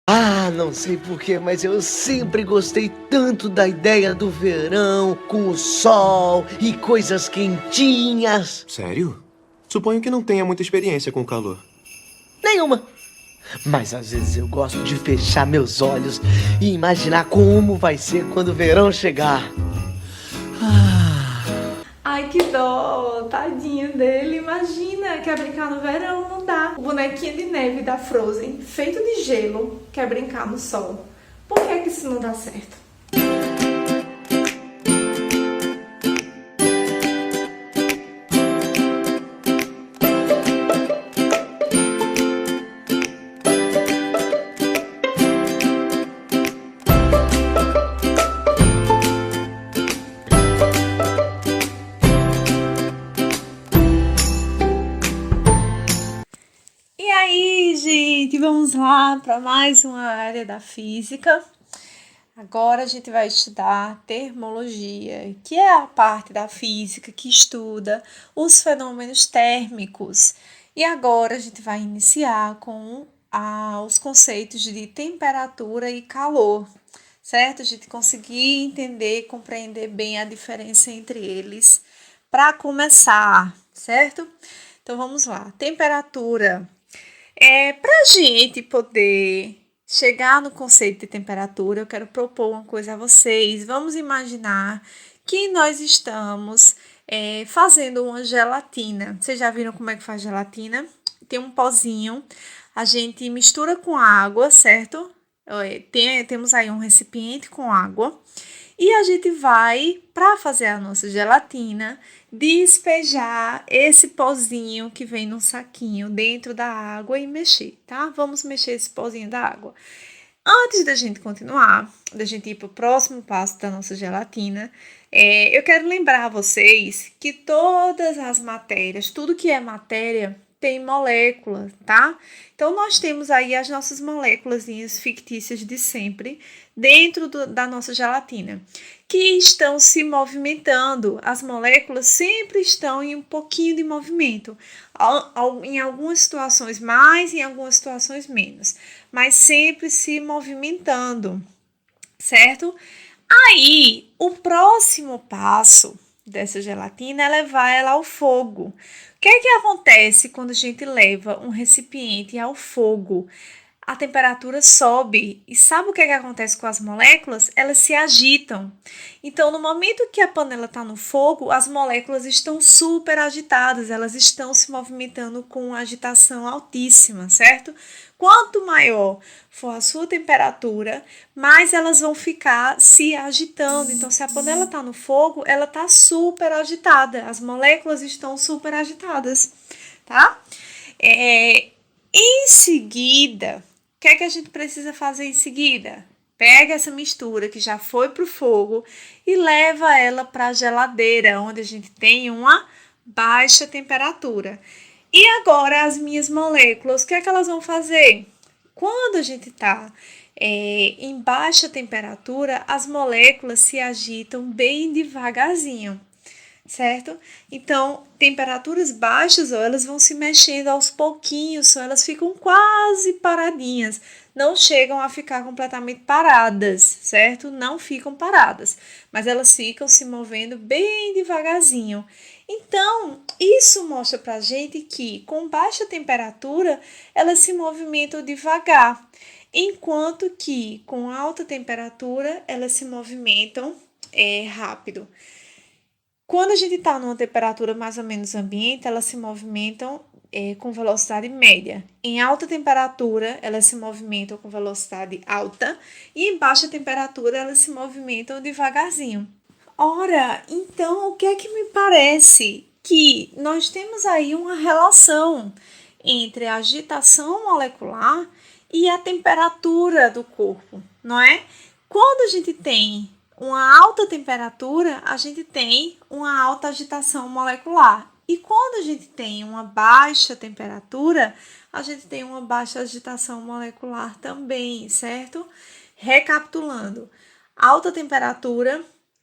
Não sei porquê, mas eu sempre gostei tanto da ideia do verão, com o sol e coisas quentinhas. Sério? Suponho que não tenha muita experiência com o calor. Nenhuma. Mas às vezes eu gosto de fechar meus olhos e imaginar como vai ser quando o verão chegar. Ai, que dó, tadinho dele. Imagina, quer brincar no verão, não dá. O bonequinho de neve da Frozen, feito de gelo, quer brincar no sol. Por que isso não dá certo? E aí, gente, vamos lá para mais uma área da física. Agora a gente vai estudar termologia, que é a parte da física que estuda os fenômenos térmicos. E agora a gente vai iniciar com os conceitos de temperatura e calor, certo? A gente conseguir entender e compreender bem a diferença entre eles para começar, certo? Então vamos lá. Temperatura. Para a gente poder chegar no conceito de temperatura, eu quero propor uma coisa a vocês. Vamos imaginar que nós estamos fazendo uma gelatina. Vocês já viram como é que faz gelatina? Tem um pozinho, a gente mistura com água, certo? Temos aí um recipiente com água. E a gente vai, para fazer a nossa gelatina, despejar esse pozinho que vem num saquinho dentro da água e mexer, tá? Vamos mexer esse pozinho da água. Antes da gente continuar, da gente ir para o próximo passo da nossa gelatina, eu quero lembrar a vocês que todas as matérias, tudo que é matéria, tem molécula, tá? Então, nós temos aí as nossas moléculas fictícias de sempre dentro da nossa gelatina, que estão se movimentando. As moléculas sempre estão em um pouquinho de movimento, em algumas situações mais, em algumas situações menos, mas sempre se movimentando, certo? Aí, o próximo passo dessa gelatina é levar ela ao fogo. O que é que acontece quando a gente leva um recipiente ao fogo? A temperatura sobe. E sabe o que é que acontece com as moléculas? Elas se agitam. Então, no momento que a panela está no fogo, as moléculas estão super agitadas, elas estão se movimentando com agitação altíssima, certo? Quanto maior for a sua temperatura, mais elas vão ficar se agitando. Então, se a panela está no fogo, ela está super agitada, as moléculas estão super agitadas, tá? Em seguida, o que é que a gente precisa fazer em seguida? Pega essa mistura que já foi para o fogo e leva ela para a geladeira, onde a gente tem uma baixa temperatura. E agora as minhas moléculas, o que é que elas vão fazer? Quando a gente está em baixa temperatura, as moléculas se agitam bem devagarzinho, certo? Então, temperaturas baixas, ó, elas vão se mexendo aos pouquinhos, só elas ficam quase paradinhas, não chegam a ficar completamente paradas, certo? Não ficam paradas, mas elas ficam se movendo bem devagarzinho. Então, isso mostra pra gente que com baixa temperatura, elas se movimentam devagar, enquanto que com alta temperatura, elas se movimentam rápido. Quando a gente está numa temperatura mais ou menos ambiente, elas se movimentam com velocidade média. Em alta temperatura, elas se movimentam com velocidade alta e em baixa temperatura, elas se movimentam devagarzinho. Ora, então o que é que me parece? Que nós temos aí uma relação entre a agitação molecular e a temperatura do corpo, não é? Quando a gente tem uma alta temperatura, a gente tem uma alta agitação molecular. E quando a gente tem uma baixa temperatura, a gente tem uma baixa agitação molecular também, certo? Recapitulando: alta temperatura,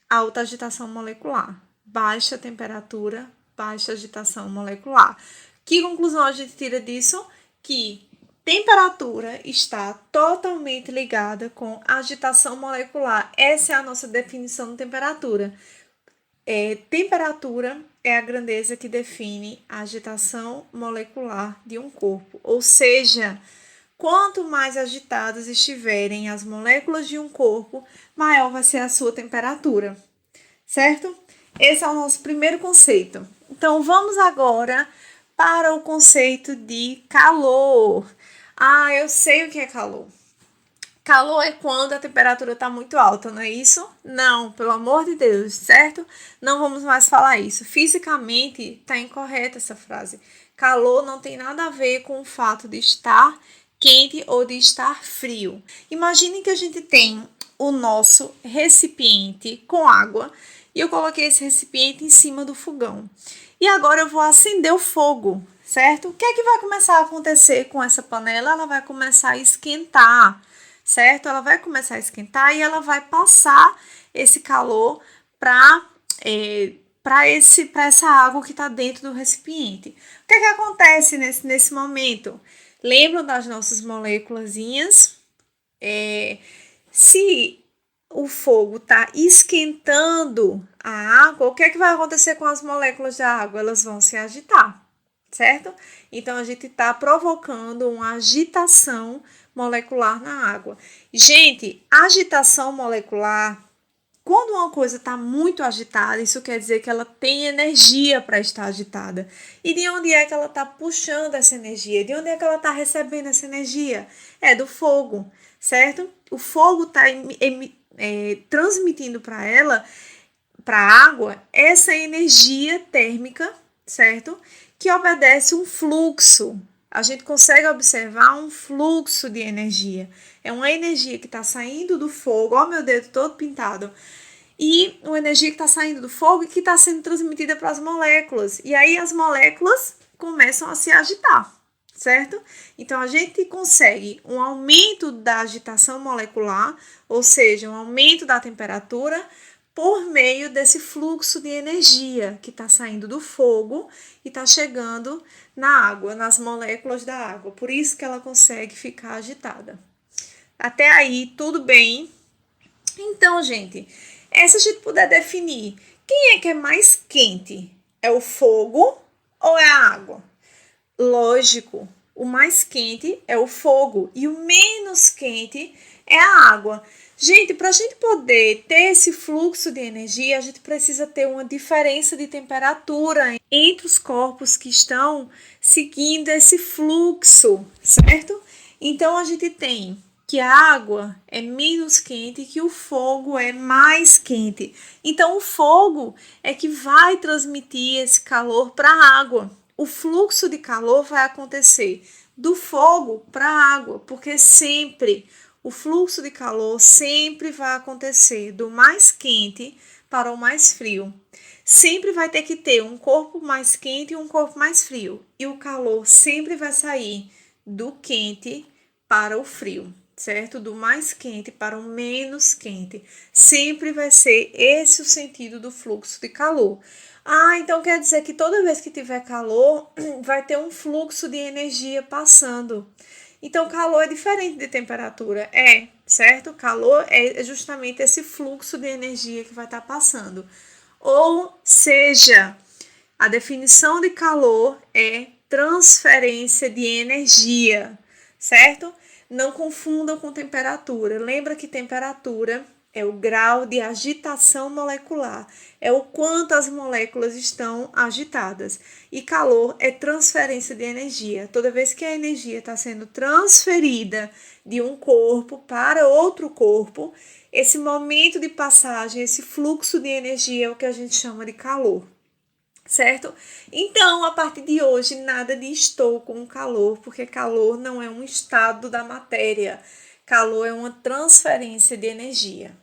alta agitação molecular. Baixa temperatura, baixa agitação molecular. Que conclusão a gente tira disso? Que Temperatura está totalmente ligada com agitação molecular. Essa é a nossa definição de temperatura. Temperatura é a grandeza que define a agitação molecular de um corpo. Ou seja, quanto mais agitadas estiverem as moléculas de um corpo, maior vai ser a sua temperatura. Certo? Esse é o nosso primeiro conceito. Então, vamos agora para o conceito de calor. Eu sei o que é calor. Calor é quando a temperatura está muito alta, não é isso? Não, pelo amor de Deus, certo? Não vamos mais falar isso. Fisicamente, está incorreta essa frase. Calor não tem nada a ver com o fato de estar quente ou de estar frio. Imagine que a gente tem o nosso recipiente com água e eu coloquei esse recipiente em cima do fogão. E agora eu vou acender o fogo, certo? O que é que vai começar a acontecer com essa panela? Ela vai começar a esquentar, certo? Ela vai começar a esquentar e ela vai passar esse calor para essa água que está dentro do recipiente. O que é que acontece nesse momento? Lembram das nossas moléculazinhas? Se o fogo está esquentando a água, o que é que vai acontecer com as moléculas da água? Elas vão se agitar, certo? Então, a gente está provocando uma agitação molecular na água. Gente, agitação molecular, quando uma coisa está muito agitada, isso quer dizer que ela tem energia para estar agitada. E de onde é que ela está puxando essa energia? De onde é que ela está recebendo essa energia? É do fogo, certo? O fogo está transmitindo para ela, para a água, essa energia térmica, certo? Que obedece um fluxo. A gente consegue observar um fluxo de energia. É uma energia que está saindo do fogo, ó, meu dedo todo pintado. E uma energia que está saindo do fogo e que está sendo transmitida para as moléculas. E aí as moléculas começam a se agitar, certo? Então, a gente consegue um aumento da agitação molecular, ou seja, um aumento da temperatura, por meio desse fluxo de energia que está saindo do fogo e está chegando na água, nas moléculas da água. Por isso que ela consegue ficar agitada. Até aí, tudo bem? Então, gente, se a gente puder definir, quem é mais quente? É o fogo ou é a água? Lógico, o mais quente é o fogo e o menos quente é a água. Gente, para a gente poder ter esse fluxo de energia, a gente precisa ter uma diferença de temperatura entre os corpos que estão seguindo esse fluxo, certo? Então, a gente tem que a água é menos quente e que o fogo é mais quente. Então, o fogo é que vai transmitir esse calor para a água. O fluxo de calor vai acontecer do fogo para a água, porque sempre o fluxo de calor sempre vai acontecer do mais quente para o mais frio. Sempre vai ter que ter um corpo mais quente e um corpo mais frio. E o calor sempre vai sair do quente para o frio, certo? Do mais quente para o menos quente. Sempre vai ser esse o sentido do fluxo de calor. Então quer dizer que toda vez que tiver calor, vai ter um fluxo de energia passando. Então, calor é diferente de temperatura, certo? Calor é justamente esse fluxo de energia que vai estar passando. Ou seja, a definição de calor é transferência de energia, certo? Não confundam com temperatura. Lembra que temperatura é o grau de agitação molecular, é o quanto as moléculas estão agitadas. E calor é transferência de energia. Toda vez que a energia está sendo transferida de um corpo para outro corpo, esse momento de passagem, esse fluxo de energia é o que a gente chama de calor, certo? Então, a partir de hoje, nada de estou com calor, porque calor não é um estado da matéria. Calor é uma transferência de energia.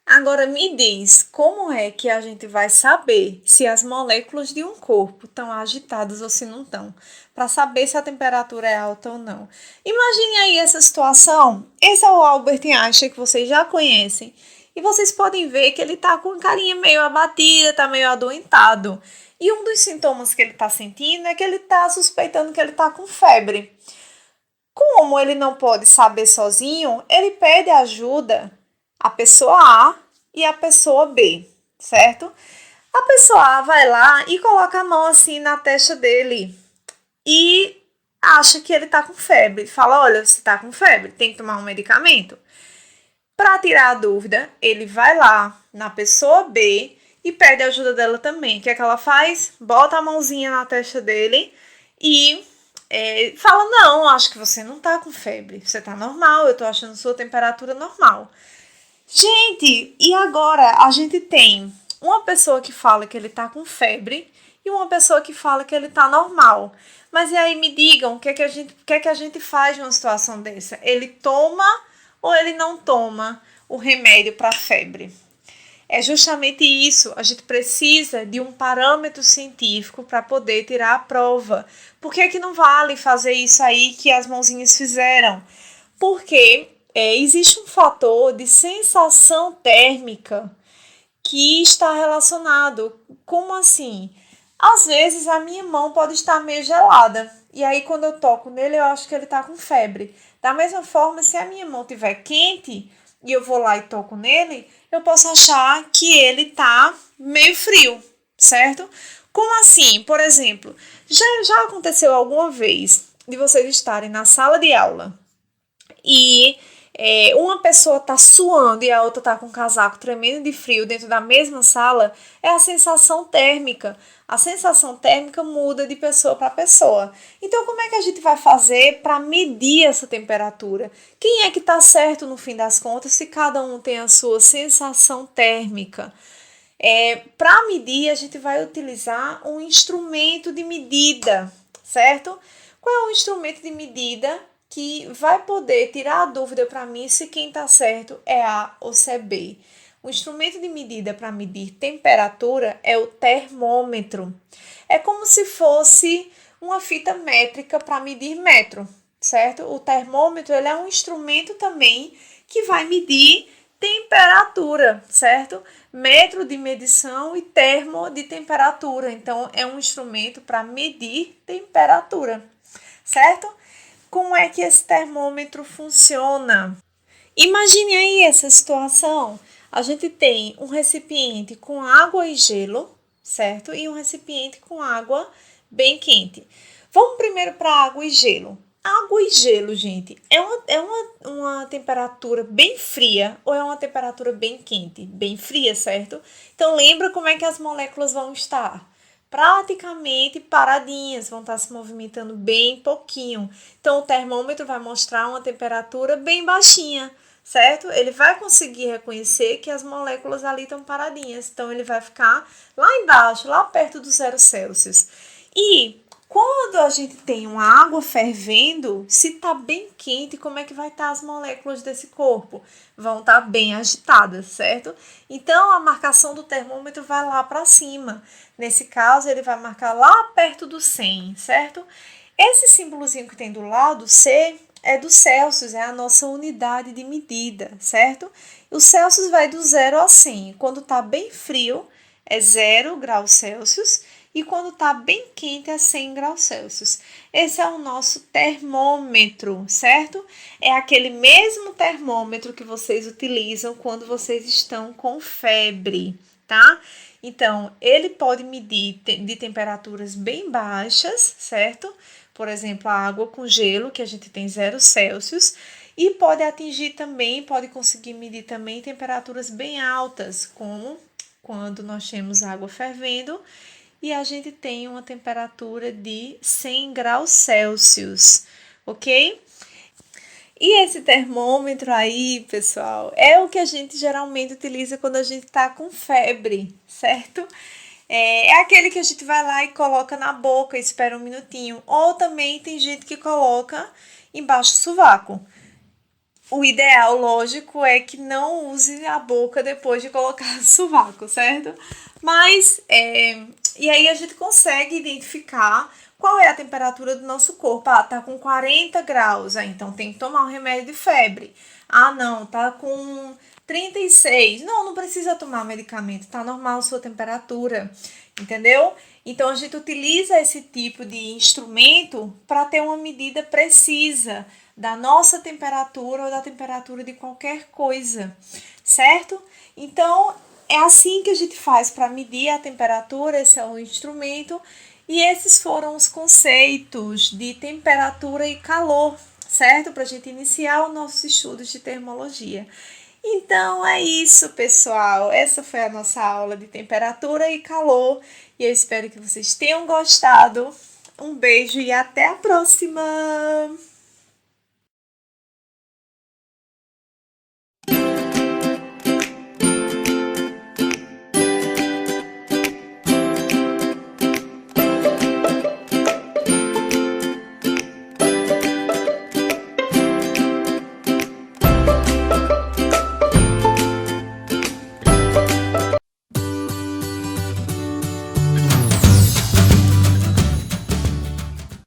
Agora me diz, como é que a gente vai saber se as moléculas de um corpo estão agitadas ou se não estão? Para saber se a temperatura é alta ou não. Imagine aí essa situação. Esse é o Albert Einstein que vocês já conhecem. E vocês podem ver que ele está com a carinha meio abatida, está meio adoentado. E um dos sintomas que ele está sentindo é que ele está suspeitando que ele está com febre. Como ele não pode saber sozinho, ele pede ajuda à pessoa A e à pessoa B, certo? A pessoa A vai lá e coloca a mão assim na testa dele e acha que ele tá com febre. Fala, olha, você tá com febre, tem que tomar um medicamento. Para tirar a dúvida, ele vai lá na pessoa B e pede ajuda dela também. O que é que ela faz? Bota a mãozinha na testa dele e fala, não, acho que você não tá com febre. Você tá normal, eu tô achando sua temperatura normal. Gente, e agora a gente tem uma pessoa que fala que ele tá com febre e uma pessoa que fala que ele tá normal. Mas e aí me digam, o que é que a gente faz numa situação dessa? Ele toma ou ele não toma o remédio para febre? É justamente isso, a gente precisa de um parâmetro científico para poder tirar a prova. Por que não vale fazer isso aí que as mãozinhas fizeram? Porque existe um fator de sensação térmica que está relacionado. Como assim? Às vezes a minha mão pode estar meio gelada. E aí quando eu toco nele eu acho que ele está com febre. Da mesma forma, se a minha mão estiver quente e eu vou lá e toco nele, eu posso achar que ele está meio frio, certo? Como assim? Por exemplo, já aconteceu alguma vez de vocês estarem na sala de aula e uma pessoa tá suando e a outra tá com um casaco tremendo de frio dentro da mesma sala? É a sensação térmica. A sensação térmica muda de pessoa para pessoa. Então, como é que a gente vai fazer para medir essa temperatura? Quem é que está certo no fim das contas se cada um tem a sua sensação térmica? Para medir, a gente vai utilizar um instrumento de medida, certo? Qual é o instrumento de medida que vai poder tirar a dúvida para mim se quem está certo é A ou se é B? O instrumento de medida para medir temperatura é o termômetro. É como se fosse uma fita métrica para medir metro, certo? O termômetro ele é um instrumento também que vai medir temperatura, certo? Metro de medição e termo de temperatura. Então, é um instrumento para medir temperatura, certo? Como é que esse termômetro funciona? Imagine aí essa situação. A gente tem um recipiente com água e gelo, certo? E um recipiente com água bem quente. Vamos primeiro para água e gelo. Água e gelo, gente, é uma temperatura bem fria ou é uma temperatura bem quente? Bem fria, certo? Então, lembra como é que as moléculas vão estar? Praticamente paradinhas, vão estar se movimentando bem pouquinho. Então, o termômetro vai mostrar uma temperatura bem baixinha, certo? Ele vai conseguir reconhecer que as moléculas ali estão paradinhas. Então, ele vai ficar lá embaixo, lá perto do 0 Celsius. E quando a gente tem uma água fervendo, se está bem quente, como é que vai estar as moléculas desse corpo? Vão estar bem agitadas, certo? Então, a marcação do termômetro vai lá para cima. Nesse caso, ele vai marcar lá perto do 100, certo? Esse símbolozinho que tem do lado, C, é do Celsius, é a nossa unidade de medida, certo? O Celsius vai do 0 a 100. Quando está bem frio, é 0 graus Celsius. E quando está bem quente é 100 graus Celsius. Esse é o nosso termômetro, certo? É aquele mesmo termômetro que vocês utilizam quando vocês estão com febre, tá? Então, ele pode medir de temperaturas bem baixas, certo? Por exemplo, a água com gelo, que a gente tem 0 Celsius. E pode atingir também, pode conseguir medir também temperaturas bem altas, como quando nós temos água fervendo e a gente tem uma temperatura de 100 graus Celsius, ok? E esse termômetro aí, pessoal, é o que a gente geralmente utiliza quando a gente tá com febre, certo? É aquele que a gente vai lá e coloca na boca e espera um minutinho. Ou também tem gente que coloca embaixo do sovaco. O ideal, lógico, é que não use a boca depois de colocar o sovaco, certo? Mas, e aí a gente consegue identificar qual é a temperatura do nosso corpo. Ah, tá com 40 graus, então tem que tomar um remédio de febre. Ah, não, tá com 36. Não precisa tomar medicamento, tá normal a sua temperatura, entendeu? Então, a gente utiliza esse tipo de instrumento para ter uma medida precisa da nossa temperatura ou da temperatura de qualquer coisa, certo? Então, é assim que a gente faz para medir a temperatura, esse é o instrumento, e esses foram os conceitos de temperatura e calor, certo? Para a gente iniciar os nossos estudos de termologia. Então é isso, pessoal. Essa foi a nossa aula de temperatura e calor e eu espero que vocês tenham gostado. Um beijo e até a próxima!